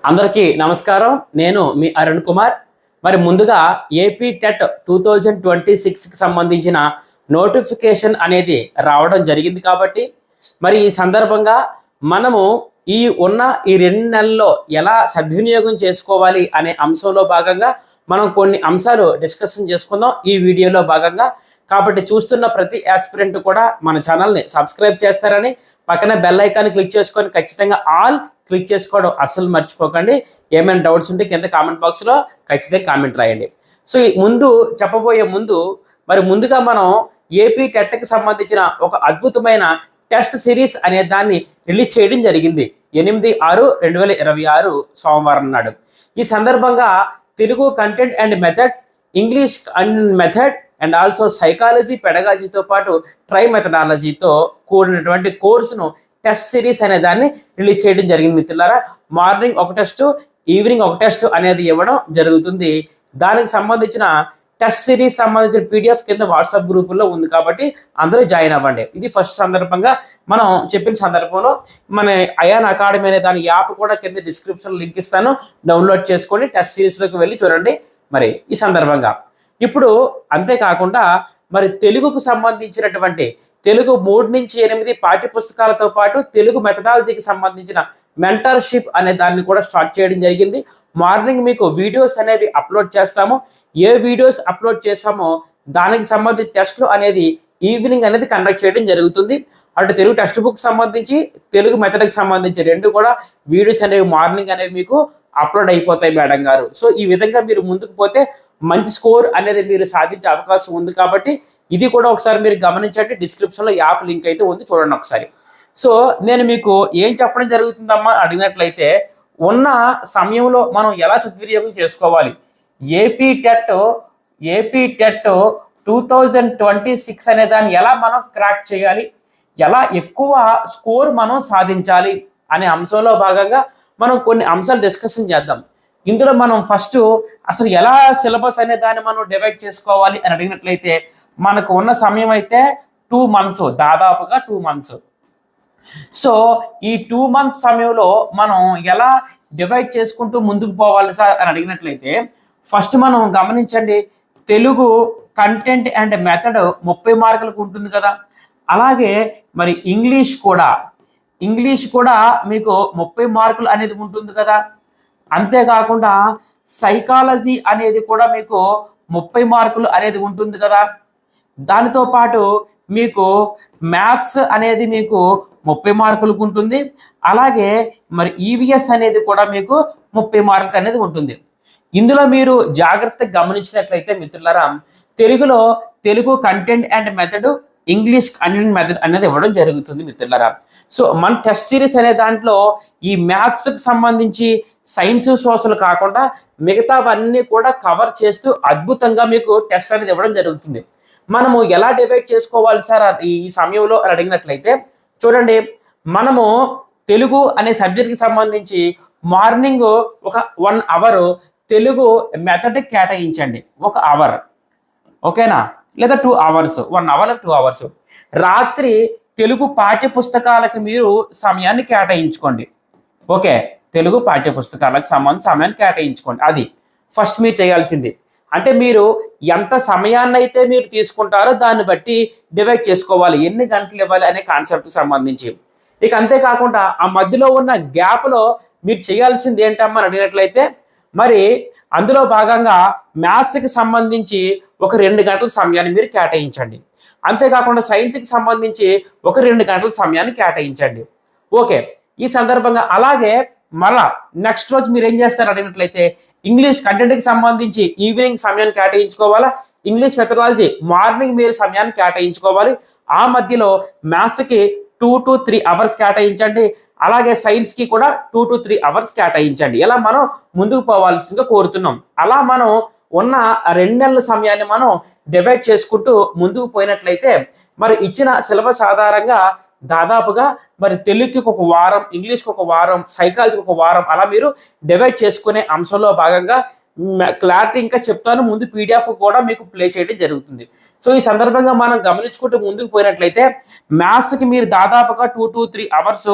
అందరికీ నమస్కారం. నేను మీ అరుణ్ కుమార్. మరి ముందుగా ఏపీ టెట్ 2026కి సంబంధించిన నోటిఫికేషన్ అనేది రావడం జరిగింది కాబట్టి మరి ఈ సందర్భంగా మనము ఈ 2 నెలల్లో ఎలా సద్వినియోగం చేసుకోవాలి అనే అంశంలో భాగంగా మనం కొన్ని అంశాలు డిస్కషన్ చేసుకుందాం ఈ వీడియోలో భాగంగా. కాబట్టి చూస్తున్న ప్రతి యాస్పిరెంట్ కూడా మన ఛానల్ని సబ్స్క్రైబ్ చేస్తారని, పక్కన బెల్ ఐకాన్ క్లిక్ చేసుకొని ఖచ్చితంగా ఆల్ క్లిక్ చేసుకోవడం అస్సలు మర్చిపోకండి. ఏమైనా డౌట్స్ ఉంటే కింద కామెంట్ బాక్స్లో ఖచ్చితంగా కామెంట్ రాయండి. సో చెప్పబోయే ముందుగా మనం ఏపీ టెట్కి సంబంధించిన ఒక అద్భుతమైన టెస్ట్ సిరీస్ అనే దాన్ని రిలీజ్ చేయడం జరిగింది 8/6/2026 సోమవారం నాడు. ఈ సందర్భంగా Telugu content and method, English and method and also psychology పెడగాజీతో పాటు ట్రై మెథడాలజీతో కూడినటువంటి కోర్సును టెస్ట్ సిరీస్ అనే దాన్ని రిలీజ్ చేయడం జరిగింది మిత్రులారా. మార్నింగ్ ఒక టెస్ట్, ఈవినింగ్ ఒక టెస్ట్ అనేది ఇవ్వడం జరుగుతుంది. దానికి సంబంధించిన టెస్ట్ సిరీస్ సంబంధించిన పీడిఎఫ్ కింద వాట్సాప్ గ్రూపుల్లో ఉంది కాబట్టి అందరూ జాయిన్ అవ్వండి. ఇది ఫస్ట్ సందర్భంగా మనం చెప్పిన సందర్భంలో మన అయాన్ అకాడమీ అనే దాని యాప్ కూడా కింద డిస్క్రిప్షన్ లింక్ ఇస్తాను, డౌన్లోడ్ చేసుకొని టెస్ట్ సిరీస్లోకి వెళ్ళి చూడండి. మరి ఈ సందర్భంగా ఇప్పుడు అంతేకాకుండా మరి తెలుగుకు సంబంధించినటువంటి తెలుగు 3 నుంచి 8 పాఠ్య పుస్తకాలతో పాటు తెలుగు మెథడాలజీకి సంబంధించిన మెంటర్షిప్ అనే దాన్ని కూడా స్టార్ట్ చేయడం జరిగింది. మార్నింగ్ మీకు వీడియోస్ అనేవి అప్లోడ్ చేస్తాము. ఏ వీడియోస్ అప్లోడ్ చేస్తామో దానికి సంబంధించి టెస్ట్లు అనేది ఈవినింగ్ అనేది కండక్ట్ చేయడం జరుగుతుంది. అటు తెలుగు టెక్స్ట్ బుక్ సంబంధించి, తెలుగు మెథడ్కి సంబంధించి 2 కూడా వీడియోస్ అనేవి మార్నింగ్ అనేవి మీకు అప్లోడ్ అయిపోతాయి మేడం గారు. సో ఈ విధంగా మీరు ముందుకు పోతే మంచి స్కోర్ అనేది మీరు సాధించే అవకాశం ఉంది కాబట్టి ఇది కూడా ఒకసారి మీరు గమనించండి. డిస్క్రిప్షన్లో యాప్ లింక్ అయితే ఉంది, చూడండి ఒకసారి. సో నేను మీకు ఏం చెప్పడం జరుగుతుందమ్మా అడిగినట్లయితే, ఉన్న సమయంలో మనం ఎలా సద్వినియోగం చేసుకోవాలి, ఏపీ టెట్ 2026 అనే దాన్ని ఎలా మనం క్రాక్ చేయాలి, ఎలా ఎక్కువ స్కోర్ మనం సాధించాలి అనే అంశంలో భాగంగా మనం కొన్ని అంశాలు డిస్కషన్ చేద్దాం. ఇందులో మనం ఫస్ట్ అసలు ఎలా సిలబస్ అనే దాన్ని మనం డివైడ్ చేసుకోవాలి అని అడిగినట్లయితే, మనకు ఉన్న సమయం అయితే 2 months, దాదాపుగా 2 months. సో ఈ 2 months సమయంలో మనం ఎలా డివైడ్ చేసుకుంటూ ముందుకు పోవాలి సార్ అని అడిగినట్లయితే, ఫస్ట్ మనం గమనించండి, తెలుగు కంటెంట్ అండ్ మెథడ్ 30 మార్కులకు ఉంటుంది కదా. అలాగే మరి ఇంగ్లీష్ కూడా మీకు 30 మార్కులు అనేది ఉంటుంది కదా. అంతేకాకుండా సైకాలజీ అనేది కూడా మీకు 30 మార్కులు అనేది ఉంటుంది కదా. దానితో పాటు మీకు మ్యాథ్స్ అనేది మీకు 30 మార్కులకు ఉంటుంది. అలాగే మరి ఈవీఎస్ అనేది కూడా మీకు 30 మార్కులకు అనేది ఉంటుంది. ఇందులో మీరు జాగ్రత్తగా గమనించినట్లయితే మిత్రులారా, Telugu content and method, English content method అనేది ఇవ్వడం జరుగుతుంది మిత్రులారా. సో మన టెస్ట్ సిరీస్ అనే దాంట్లో ఈ మ్యాథ్స్కి సంబంధించి సైన్స్, సోషల్ కాకుండా మిగతావన్నీ కూడా కవర్ చేస్తూ అద్భుతంగా మీకు టెస్ట్ అనేది ఇవ్వడం జరుగుతుంది. మనము ఎలా డివైడ్ చేసుకోవాలి సార్ ఈ సమయంలో అని అడిగినట్లయితే, చూడండి, మనము తెలుగు అనే సబ్జెక్ట్కి సంబంధించి మార్నింగ్ ఒక 1 hour తెలుగు మెథడ్కి కేటాయించండి, 1 hour, ఓకేనా, లేదా 2 hours, 1 hour 2 hours. రాత్రి తెలుగు పాఠ్య పుస్తకాలకి మీరు సమయాన్ని కేటాయించుకోండి. ఓకే, తెలుగు పాఠ్య పుస్తకాలకు సమయాన్ని కేటాయించుకోండి. అది ఫస్ట్ మీరు చేయాల్సింది. అంటే మీరు ఎంత సమయాన్ని అయితే మీరు తీసుకుంటారో దాన్ని బట్టి డివైడ్ చేసుకోవాలి, ఎన్ని గంటలు ఇవ్వాలి అనే కాన్సెప్ట్కి సంబంధించి. ఇక అంతేకాకుండా ఆ మధ్యలో ఉన్న గ్యాప్లో మీరు చేయాల్సింది ఏంటమ్మా అని అడిగినట్లయితే, మరి అందులో భాగంగా మ్యాథ్స్కి సంబంధించి ఒక 2 గంటల సమయాన్ని మీరు కేటాయించండి. అంతేకాకుండా సైన్స్కి సంబంధించి ఒక 2 గంటల సమయాన్ని కేటాయించండి. ఓకే, ఈ సందర్భంగా అలాగే మళ్ళా నెక్స్ట్ రోజు మీరు ఏం చేస్తారు అడిగినట్లయితే, ఇంగ్లీష్ కంటెంట్కి సంబంధించి ఈవినింగ్ సమయాన్ని కేటాయించుకోవాలా, ఇంగ్లీష్ మెథడాలజీ మార్నింగ్ మీరు సమయాన్ని కేటాయించుకోవాలి. ఆ మధ్యలో మ్యాథ్స్కి 2 to 3 hours కేటాయించండి. అలాగే సైన్స్కి కూడా 2 to 3 hours కేటాయించండి. ఇలా మనం ముందుకు పోవాల్సిందిగా కోరుతున్నాం. అలా మనం ఉన్న 2 నెలల సమయాన్ని మనం డివైడ్ చేసుకుంటూ ముందుకు పోయినట్లయితే, మరి ఇచ్చిన సిలబస్ ఆధారంగా దాదాపుగా మరి తెలుగుకి 1 వారం, ఇంగ్లీష్కి 1 వారం, సైకాలజీకి 1 వారం, అలా మీరు డివైడ్ చేసుకునే అంశంలో భాగంగా క్లారిటీ ఇంకా చెప్తాను, ముందు పీడిఎఫ్ కూడా మీకు ప్లే చేయడం జరుగుతుంది. సో ఈ సందర్భంగా మనం గమనించుకుంటూ ముందుకు పోయినట్లయితే మ్యాథ్స్కి మీరు దాదాపుగా 2 to 3 అవర్స్,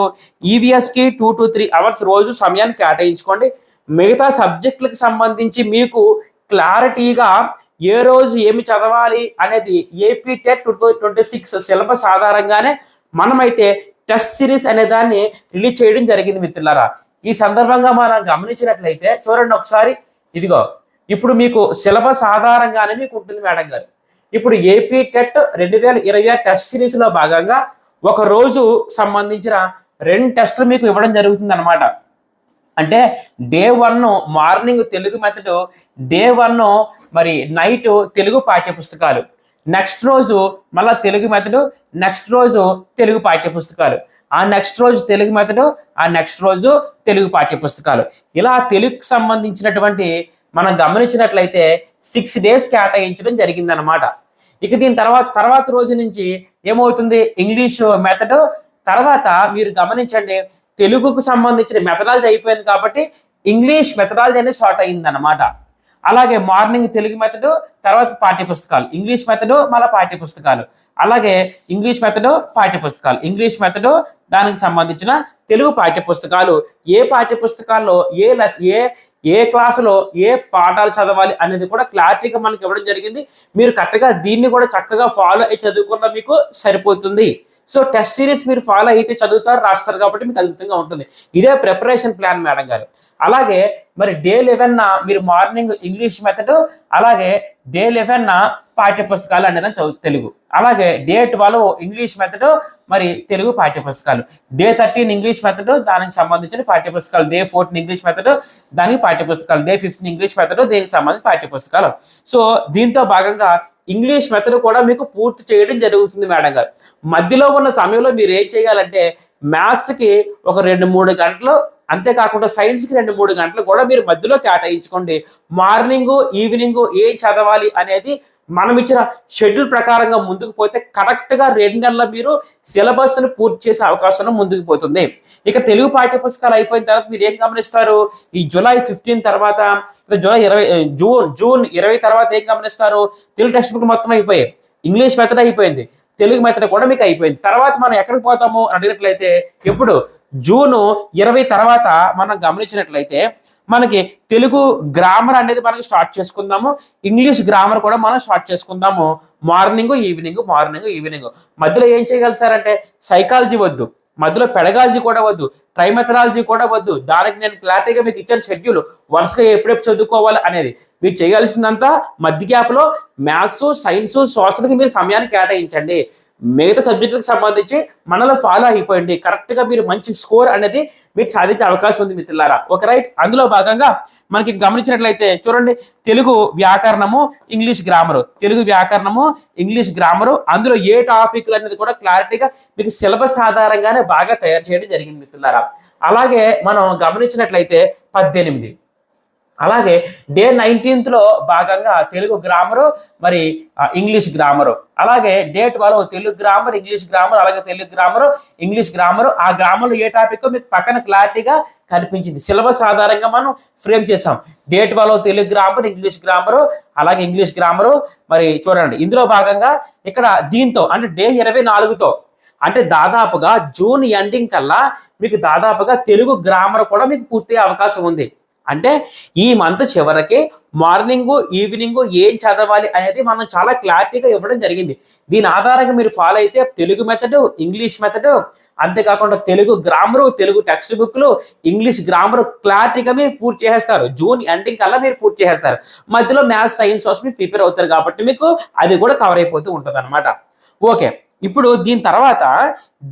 ఈవీఎస్కి 2 to 3 అవర్స్ రోజు సమయాన్ని కేటాయించుకోండి. మిగతా సబ్జెక్టులకు సంబంధించి మీకు క్లారిటీగా ఏ రోజు ఏమి చదవాలి అనేది ఏపీ టెట్ 2026 సిలబస్ ఆధారంగానే మనమైతే టెస్ట్ సిరీస్ అనే దాన్ని రిలీజ్ చేయడం జరిగింది మిత్రులారా. ఈ సందర్భంగా మనం గమనించినట్లయితే చూడండి ఒకసారి, ఇదిగో ఇప్పుడు మీకు సిలబస్ ఆధారంగానే మీకు ఉంటుంది మేడం గారు. ఇప్పుడు ఏపీ టెట్ 2020 టెస్ట్ సిరీస్లో భాగంగా ఒక రోజు సంబంధించిన 2 టెస్టులు మీకు ఇవ్వడం జరుగుతుంది అనమాట. అంటే day 1 morning Telugu method, day 1 మరి నైట్ తెలుగు పాఠ్యపుస్తకాలు, నెక్స్ట్ రోజు మళ్ళీ తెలుగు మెథడ్, నెక్స్ట్ రోజు తెలుగు పాఠ్యపుస్తకాలు, ఆ నెక్స్ట్ రోజు తెలుగు మెథడ్, ఆ నెక్స్ట్ రోజు తెలుగు పాఠ్యపుస్తకాలు. ఇలా తెలుగుకి సంబంధించినటువంటి మనం గమనించినట్లయితే 6 డేస్ కేటాయించడం జరిగిందనమాట. ఇక దీని తర్వాత రోజు నుంచి ఏమవుతుంది, ఇంగ్లీష్ మెథడ్, తర్వాత మీరు గమనించండి తెలుగుకు సంబంధించిన మెథడాలజీ అయిపోయింది కాబట్టి ఇంగ్లీష్ మెథడాలజీ అనేది స్టార్ట్ అయింది అనమాట. అలాగే మార్నింగ్ తెలుగు మెథడ్, తర్వాత పాఠ్యపుస్తకాలు, ఇంగ్లీష్ మెథడ్ మళ్ళీ పాఠ్యపుస్తకాలు, అలాగే ఇంగ్లీష్ మెథడ్ పాఠ్యపుస్తకాలు, ఇంగ్లీష్ మెథడ్ దానికి సంబంధించిన తెలుగు పాఠ్యపుస్తకాలు, ఏ పాఠ్యపుస్తకాల్లో ఏ క్లాసులో ఏ పాఠాలు చదవాలి అనేది కూడా క్లారిటీగా మనకి ఇవ్వడం జరిగింది. మీరు కరెక్ట్గా దీన్ని కూడా చక్కగా ఫాలో అయ్యి చదువుకున్న మీకు సరిపోతుంది. సో టెస్ట్ సిరీస్ మీరు ఫాలో అయితే చదువుతారు, రాస్తారు కాబట్టి మీకు అద్భుతంగా ఉంటుంది. ఇదే ప్రిపరేషన్ ప్లాన్ మేడం గారు. అలాగే మరి డే 11 మీరు మార్నింగ్ ఇంగ్లీష్ మెథడ్, అలాగే డే 11 పాఠ్యపుస్తకాలు అనేది తెలుగు, అలాగే డే 12 ఇంగ్లీష్ మెథడ్ మరి తెలుగు పాఠ్యపుస్తకాలు, డే 13 ఇంగ్లీష్ మెథడ్ దానికి సంబంధించిన పాఠ్యపుస్తకాలు, డే 14 ఇంగ్లీష్ మెథడ్ దానికి పాఠ్యపుస్తకాలు, డే 15 ఇంగ్లీష్ మెథడ్ దీనికి సంబంధించిన పాఠ్యపుస్తకాలు. సో దీంతో భాగంగా ఇంగ్లీష్ మెథడ్ కూడా మీకు పూర్తి చేయడం జరుగుతుంది మేడం గారు. మధ్యలో ఉన్న సమయంలో మీరు ఏం చేయాలంటే మ్యాథ్స్కి ఒక 2-3 గంటలు, అంతేకాకుండా సైన్స్కి 2-3 గంటలు కూడా మీరు మధ్యలో కేటాయించుకోండి. మార్నింగ్ ఈవినింగ్ ఏం చదవాలి అనేది మనం ఇచ్చిన షెడ్యూల్ ప్రకారంగా ముందుకు పోతే కరెక్ట్గా 2 నెలల మీరు సిలబస్ను పూర్తి చేసే అవకాశం ముందుకు పోతుంది. ఇక తెలుగు పాఠ్యపుస్తకాలు అయిపోయిన తర్వాత మీరు ఏం గమనిస్తారు, ఈ జూలై 15 తర్వాత, జూన్ 20 తర్వాత ఏం గమనిస్తారు, తెలుగు టెక్స్ట్ బుక్ మొత్తం అయిపోయాయి, ఇంగ్లీష్ మెథడ్ అయిపోయింది, తెలుగు మెథడ్ కూడా మీకు అయిపోయింది. తర్వాత మనం ఎక్కడికి పోతాము అడిగినట్లయితే ఎప్పుడు జూన్ 20 తర్వాత మనం గమనించినట్లయితే మనకి తెలుగు గ్రామర్ అనేది మనకి స్టార్ట్ చేసుకుందాము, ఇంగ్లీష్ గ్రామర్ కూడా మనం స్టార్ట్ చేసుకుందాము. Morning evening, morning evening. మధ్యలో ఏం చేయగలుగుతారంటే సైకాలజీ వద్దు, మధ్యలో పెడగాలజీ కూడా వద్దు, ట్రైమెథడాలజీ కూడా వద్దు. దానికి నేను క్లారిటీగా మీకు ఇచ్చిన షెడ్యూల్ వరుసగా ఎప్పుడెప్పుడు చదువుకోవాలి అనేది. మీరు చేయాల్సిందంతా మధ్య గ్యాప్లో మ్యాథ్స్, సైన్స్, సోషల్కి మీరు సమయాన్ని కేటాయించండి. మిగతా సబ్జెక్టులకు సంబంధించి మనలో ఫాలో అయిపోయింది. కరెక్ట్గా మీరు మంచి స్కోర్ అనేది మీరు సాధించే అవకాశం ఉంది మిత్రులారా. ఒక రైట్, అందులో భాగంగా మనకి గమనించినట్లయితే చూడండి, తెలుగు వ్యాకరణము, ఇంగ్లీష్ గ్రామరు, తెలుగు వ్యాకరణము, ఇంగ్లీష్ గ్రామరు, అందులో ఏ టాపిక్లు అనేది కూడా క్లారిటీగా మీకు సిలబస్ ఆధారంగానే బాగా తయారు చేయడం జరిగింది మిత్రులారా. అలాగే మనం గమనించినట్లయితే 18, అలాగే డే 19లో భాగంగా తెలుగు గ్రామరు మరి ఇంగ్లీష్ గ్రామరు, అలాగే day 12 Telugu grammar, English grammar, అలాగే తెలుగు గ్రామరు, ఇంగ్లీష్ గ్రామరు. ఆ గ్రామర్లో ఏ టాపిక్ మీకు పక్కన క్లారిటీగా కనిపించింది, సిలబస్ ఆధారంగా మనం ఫ్రేమ్ చేసాం. Day 12 Telugu grammar, English grammar, అలాగే ఇంగ్లీష్ గ్రామరు. మరి చూడండి ఇందులో భాగంగా ఇక్కడ దీంతో అంటే డే 24తో అంటే దాదాపుగా జూన్ ఎండింగ్ కల్లా మీకు దాదాపుగా తెలుగు గ్రామర్ కూడా మీకు పూర్తి అవకాశం ఉంది. అంటే ఈ మంత్ చివరికి మార్నింగ్ ఈవినింగ్ ఏం చదవాలి అనేది మనం చాలా క్లారిటీగా ఇవ్వడం జరిగింది. దీని ఆధారంగా మీరు ఫాలో అయితే తెలుగు మెథడ్, ఇంగ్లీష్ మెథడ్, అంతేకాకుండా తెలుగు గ్రామరు, తెలుగు టెక్స్ట్ బుక్లు, ఇంగ్లీష్ గ్రామర్ క్లారిటీగా మీరు పూర్తి చేసేస్తారు. జూన్ ఎండింగ్ కల్లా మీరు పూర్తి చేసేస్తారు. మధ్యలో మ్యాథ్స్, సైన్స్ సోషల్ మీరు ప్రిపేర్ అవుతారు కాబట్టి మీకు అది కూడా కవర్ అయిపోతూ ఉంటుంది అనమాట. ఓకే, ఇప్పుడు దీని తర్వాత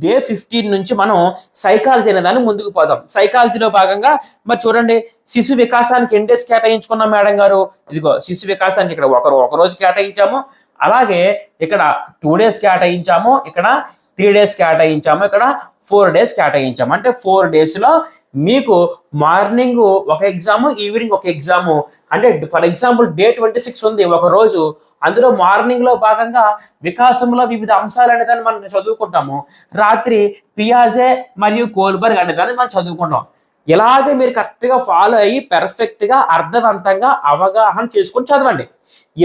డే 15 నుంచి మనం సైకాలజీ అనే దాన్ని ముందుకు పోదాం. సైకాలజీలో భాగంగా మరి చూడండి, శిశు వికాసానికి ఎన్ని డేస్ కేటాయించుకున్నాం మేడం గారు, ఇదిగో శిశు వికాసానికి ఇక్కడ ఒక రోజు కేటాయించాము, అలాగే ఇక్కడ 2 డేస్ కేటాయించాము, ఇక్కడ 3 డేస్ కేటాయించాము, ఇక్కడ 4 డేస్ కేటాయించాము. అంటే 4 డేస్లో మీకు మార్నింగ్ ఒక ఎగ్జాము, ఈవినింగ్ ఒక ఎగ్జాము. అంటే ఫర్ ఎగ్జాంపుల్ డే 26 ఉంది ఒక రోజు, అందులో మార్నింగ్లో భాగంగా వికాసంలో వివిధ అంశాలు అనేదాన్ని మనం చదువుకుంటాము, రాత్రి పియాజే మరియు కోల్బర్గ్ అనేదాన్ని మనం చదువుకుంటాం. ఇలాగే మీరు కరెక్ట్గా ఫాలో అయ్యి పెర్ఫెక్ట్గా అర్థవంతంగా అవగాహన చేసుకొని చదవండి.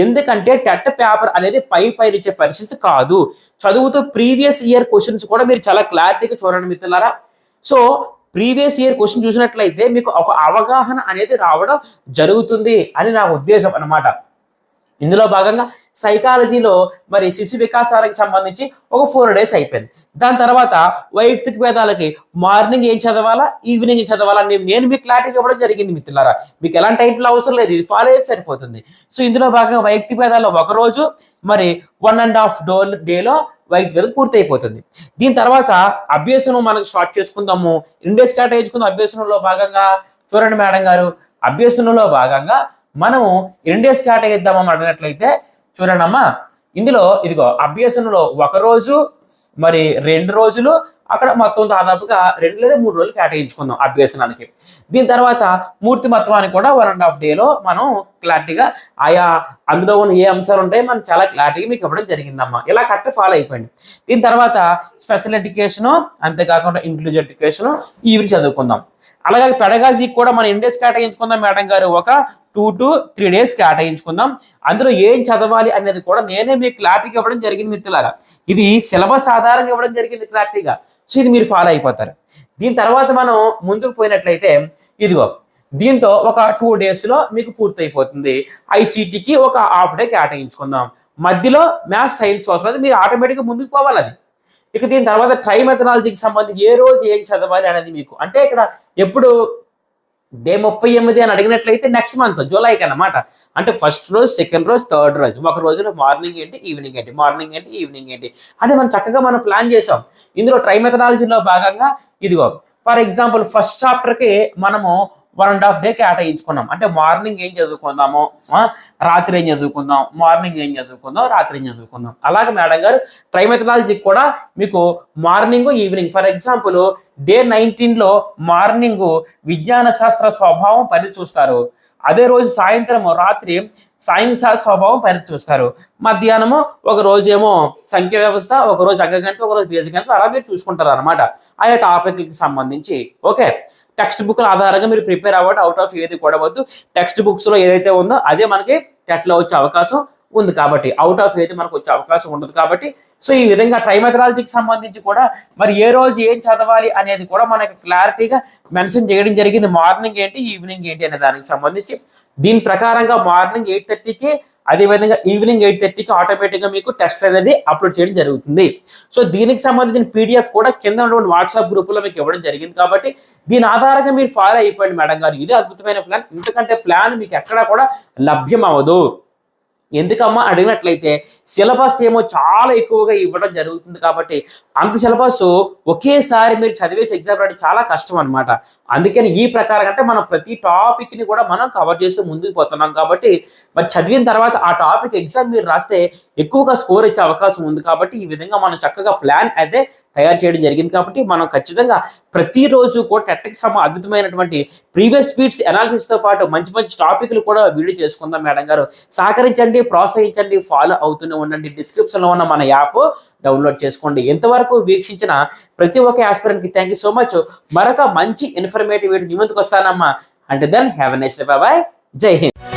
ఎందుకంటే టెట్ పేపర్ అనేది పైనిచ్చే పరిస్థితి కాదు. చదువుతూ ప్రీవియస్ ఇయర్ క్వశ్చన్స్ కూడా మీరు చాలా క్లారిటీగా చూడండి మిత్రులారా. సో ప్రీవియస్ ఇయర్ క్వశ్చన్ చూసినట్లయితే మీకు ఒక అవగాహన అనేది రావడం జరుగుతుంది అని నా ఉద్దేశం అన్నమాట. ఇందులో భాగంగా సైకాలజీలో మరి శిశు వికాసానికి సంబంధించి ఒక 4 days అయిపోయింది. దాని తర్వాత వైయక్తిక భేదాలకి మార్నింగ్ ఏం చదవాలా, ఈవినింగ్ ఏం చదవాలా నేను మీకు క్లారిటీ ఇవ్వడం జరిగింది మిత్రులారా. మీకు ఎలాంటి టైంలో అవసరం లేదు, ఇది ఫాలో అయితే సరిపోతుంది. సో ఇందులో భాగంగా వైయక్తిక భేదాల్లో ఒకరోజు మరి 1.5 డేలో వైద్య భేదం పూర్తి అయిపోతుంది. దీని తర్వాత అభ్యసనం మనకు స్టార్ట్ చేసుకుందాము. 2 days కేటాయించుకుందాం. అభ్యసనంలో భాగంగా చూడండి మేడం గారు, అభ్యసనంలో భాగంగా మనము 2 days కేటాయిద్దామని అడిగినట్లయితే చూడండి అమ్మా, ఇందులో ఇదిగో అభ్యసనంలో 1 రోజు మరి 2 రోజులు అక్కడ మొత్తం దాదాపుగా 2 లేదా 3 రోజులు కేటాయించుకుందాం అభ్యసనానికి. దీని తర్వాత మూర్తిమత్వానికి కూడా 1.5 డేలో మనం క్లారిటీగా ఆయా అందులో ఉన్న ఏ అంశాలు ఉంటాయి మనం చాలా క్లారిటీగా మీకు ఇవ్వడం జరిగిందమ్మా. ఇలా కరెక్ట్ ఫాలో అయిపోయింది. దీని తర్వాత స్పెషల్ ఎడ్యుకేషను, అంతేకాకుండా ఇంక్లూజివ్ ఎడ్యుకేషను ఇవి చదువుకుందాం. అలాగే పెడగాజీకి కూడా మనం 2 days కేటాయించుకుందాం మేడం గారు. ఒక 2 to 3 days కేటాయించుకుందాం. అందులో ఏం చదవాలి అనేది కూడా నేనే మీకు క్లారిటీగా ఇవ్వడం జరిగింది మిత్రులారా. ఇది సిలబస్ ఆధారంగా ఇవ్వడం జరిగింది క్లారిటీగా. సో ఇది మీరు ఫాలో అయిపోతారు. దీని తర్వాత మనం ముందుకు పోయినట్లయితే ఇదిగో దీంతో ఒక 2 daysలో మీకు పూర్తయిపోతుంది. ఐసీటీకి ఒక ½ day కేటాయించుకుందాం. మధ్యలో మ్యాథ్స్ సైన్స్ కోసం మీరు ఆటోమేటిక్గా ముందుకు పోవాలి. అది ఇక దీని తర్వాత ట్రైమెథనాలజీకి సంబంధించి ఏ రోజు ఏం చదవాలి అనేది మీకు అంటే ఇక్కడ ఎప్పుడు డే 38 అని అడిగినట్లయితే నెక్స్ట్ మంత్ జూలైకి అన్నమాట. అంటే ఫస్ట్ రోజు, సెకండ్ రోజు, థర్డ్ రోజు, ఒక రోజులో మార్నింగ్ ఏంటి, ఈవినింగ్ ఏంటి, మార్నింగ్ ఏంటి, ఈవినింగ్ ఏంటి అంటే మనం చక్కగా మనం ప్లాన్ చేసాం. ఇందులో ట్రైమెథనాలజీలో భాగంగా ఇదిగో ఫర్ ఎగ్జాంపుల్ ఫస్ట్ చాప్టర్కి మనము 1.5 day కేటాయించుకున్నాం. అంటే మార్నింగ్ ఏం చదువుకుందాము, రాత్రి ఏం చదువుకుందాం, మార్నింగ్ ఏం చదువుకుందాం, రాత్రి ఏం చదువుకుందాం. అలాగే మేడం గారు ట్రైమెథనాలజీకి కూడా మీకు morning, evening for example day 19లో మార్నింగ్ విజ్ఞాన శాస్త్ర స్వభావం పరిధి చూస్తారు. అదే రోజు సాయంత్రం రాత్రి సైన్స్ స్వభావం పరిధి చూస్తారు. మధ్యాహ్నము ఒక రోజేమో సంఖ్య వ్యవస్థ, ఒక రోజు అంకగణితం, ఒక రోజు బీజగణితం అలా మీరు చూసుకుంటారు అనమాట ఆయా టాపిక్కి సంబంధించి. ఓకే, టెక్స్ట్ బుక్ల ఆధారంగా మీరు ప్రిపేర్ అవ్వడం, అవుట్ ఆఫ్ ఏది కూడా వద్దు. టెక్స్ట్ బుక్స్లో ఏదైతే ఉందో అదే మనకి టెట్లో వచ్చే అవకాశం ఉంది కాబట్టి అవుట్ ఆఫ్ ఏది మనకు వచ్చే అవకాశం ఉండదు కాబట్టి. సో ఈ విధంగా ట్రైమెథనాలజీకి సంబంధించి కూడా మరి ఏ రోజు ఏం చదవాలి అనేది కూడా మనకి క్లారిటీగా మెన్షన్ చేయడం జరిగింది. మార్నింగ్ ఏంటి, ఈవినింగ్ ఏంటి అనే దానికి సంబంధించి దీని ప్రకారంగా మార్నింగ్ 8:30కి అదేవిధంగా ఈవినింగ్ 8:30కి ఆటోమేటిక్గా మీకు టెస్ట్ అనేది అప్లోడ్ చేయడం జరుగుతుంది. సో దీనికి సంబంధించిన పీడిఎఫ్ కూడా కింద ఉన్నటువంటి వాట్సాప్ గ్రూపులో మీకు ఇవ్వడం జరిగింది కాబట్టి దీని ఆధారంగా మీరు ఫాలో అయిపోయింది మేడం గారు. ఇదే అద్భుతమైన ప్లాన్. ఎందుకంటే ప్లాన్ మీకు ఎక్కడా కూడా లభ్యం అవ్వదు. ఎందుకమ్మా అడిగినట్లయితే సిలబస్ ఏమో చాలా ఎక్కువగా ఇవ్వడం జరుగుతుంది కాబట్టి అంత సిలబస్ ఒకేసారి మీరు చదివేసి ఎగ్జామ్ రాయడం చాలా కష్టం అనమాట. అందుకని ఈ ప్రకారం అంటే మనం ప్రతి టాపిక్ని కూడా మనం కవర్ చేస్తూ ముందుకు పోతున్నాం కాబట్టి మరి చదివిన తర్వాత ఆ టాపిక్ ఎగ్జామ్ మీరు రాస్తే ఎక్కువగా స్కోర్ ఇచ్చే అవకాశం ఉంది కాబట్టి ఈ విధంగా మనం చక్కగా ప్లాన్ అయితే తయారు చేయడం జరిగింది కాబట్టి మనం ఖచ్చితంగా ప్రతిరోజు కూడా టెట్కి అద్భుతమైనటువంటి ప్రీవియస్ స్పీడ్స్ అనాలిసిస్తో పాటు మంచి మంచి టాపిక్లు కూడా వీడియో చేసుకుందాం మేడం గారు. సహకరించండి, ప్రోత్సహించండి, ఫాలో అవుతూనే ఉండండి. డిస్క్రిప్షన్లో ఉన్న మన యాప్ డౌన్లోడ్ చేసుకోండి. ఎంతవరకు వీక్షించిన ప్రతి ఒక్క ఆస్పిరెంట్కి థ్యాంక్ యూ సో మచ్. మరొక మంచి ఇన్ఫర్మేటివ్ వీడియో మీ ముందుకు వస్తానమ్మా. అంటే then have a nice day. Bye. జై హింద్.